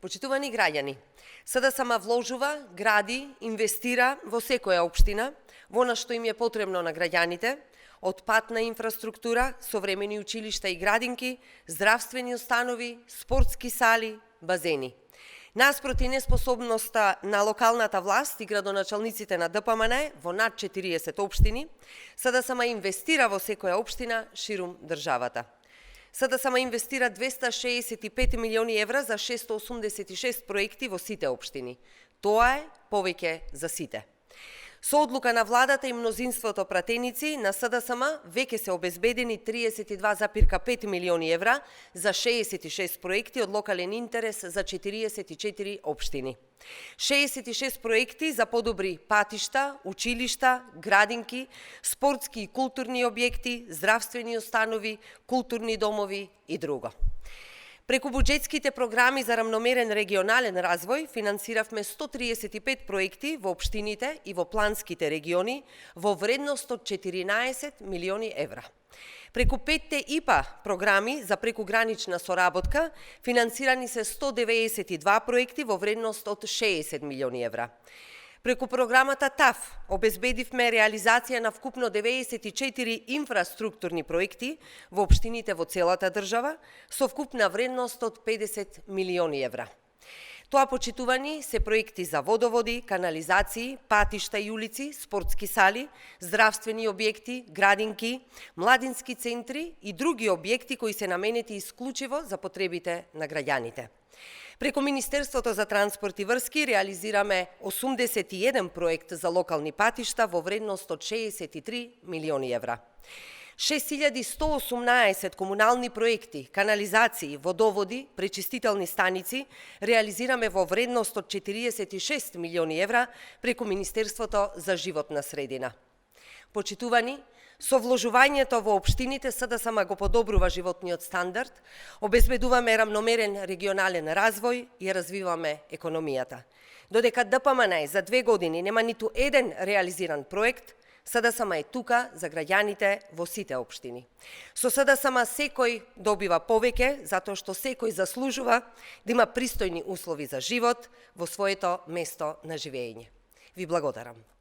Почитувани граѓани, СДСМ вложува, гради, инвестира во секоја општина, во она што им е потребно на граѓаните, од патна инфраструктура, современи училишта и градинки, здравствени установи, спортски сали, базени. Наспроти неспособноста на локалната власт и градоначалниците на ДПМН во над 40 општини, СДСМ инвестира во секоја општина ширум државата. СДСМ инвестира 265 милиони евра за 686 проекти во сите општини. Тоа е повеќе за сите. Со одлука на владата и мнозинството пратеници на СДСМ веќе се обезбедени 32,5 милиони евра за 66 проекти од локален интерес за 44 општини. 66 проекти за подобри патишта, училишта, градинки, спортски и културни објекти, здравствени установи, културни домови и друго. Преку буџетските програми за рамномерен регионален развој финансиравме 135 проекти во општините и во планските региони во вредност од 14 милиони евра. Преку 5 ИПА програми за прекугранична соработка финансирани се 192 проекти во вредност од 60 милиони евра. Преку програмата ТАФ обезбедивме реализација на вкупно 94 инфраструктурни проекти во општините во целата држава со вкупна вредност од 50 милиони евра. Тоа, почитувани, се проекти за водоводи, канализации, патишта и улици, спортски сали, здравствени објекти, градинки, младински центри и други објекти кои се наменети исклучиво за потребите на граѓаните. Преку Министерството за транспорт и врски реализираме 81 проект за локални патишта во вредност од 63 милиони евра. 6118 комунални проекти, канализации, водоводи, пречистителни станици реализираме во вредност од 46 милиони евра преку Министерството за животна средина. Почитувани, со вложувањето во општините СДСМ го подобрува животниот стандард, обезбедуваме рамномерен регионален развој и развиваме економијата. Додека ДПМН за 2 години нема ниту еден реализиран проект, СДСМ е тука за граѓаните во сите општини. Со СДСМ секој добива повеќе, затоа што секој заслужува да има пристојни услови за живот во своето место на живење. Ви благодарам.